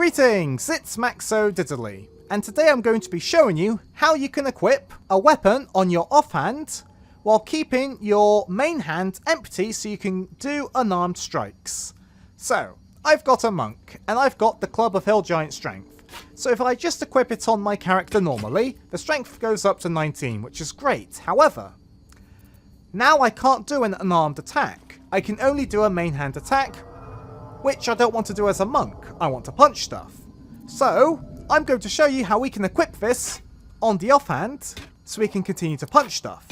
Greetings, it's Maxo Diddly, and today I'm going to be showing you how you can equip a weapon on your offhand while keeping your main hand empty so you can do unarmed strikes. So, I've got a monk, and I've got the Club of Hill Giant Strength. So if I just equip it on my character normally, the strength goes up to 19, which is great. However, now I can't do an unarmed attack. I can only do a main hand attack, which I don't want to do as a monk. I want to punch stuff. So, I'm going to show you how we can equip this on the offhand so we can continue to punch stuff.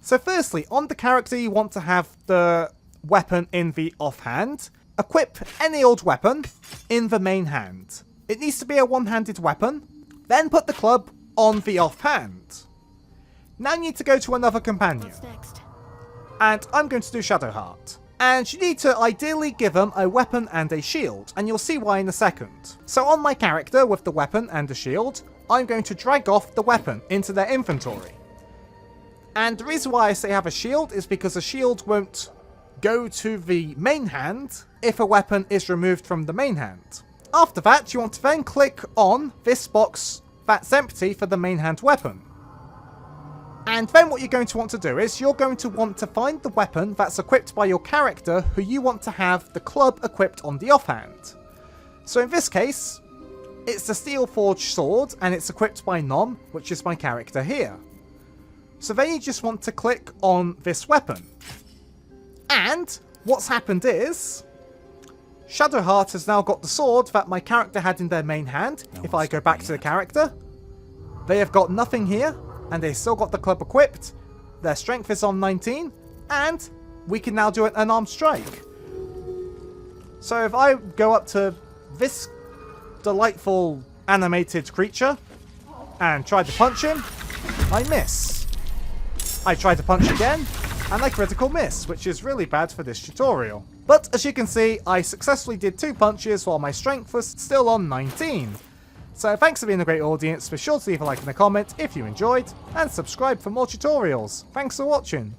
So firstly, on the character you want to have the weapon in the offhand. Equip any old weapon in the main hand. It needs to be a one-handed weapon. Then put the club on the offhand. Now you need to go to another companion. What's next? And I'm going to do Shadowheart. And you need to ideally give them a weapon and a shield, and you'll see why in a second. So on my character with the weapon and the shield, I'm going to drag off the weapon into their inventory. And the reason why I say have a shield is because a shield won't go to the main hand if a weapon is removed from the main hand. After that, you want to then click on this box that's empty for the main hand weapon. And then what you're going to want to do is you're going to want to find the weapon that's equipped by your character who you want to have the club equipped on the offhand. So in this case, it's the Steel Forged Sword and it's equipped by Nom, which is my character here. So then you just want to click on this weapon. And what's happened is Shadowheart has now got the sword that my character had in their main hand. If I go back to the character, they have got nothing here. And they still got the club equipped, their strength is on 19, and we can now do an unarmed strike. So if I go up to this delightful animated creature and try to punch him, I miss. I try to punch again, and I critical miss, which is really bad for this tutorial. But as you can see, I successfully did 2 punches while my strength was still on 19. So thanks for being a great audience, be sure to leave a like and a comment if you enjoyed, and subscribe for more tutorials. Thanks for watching.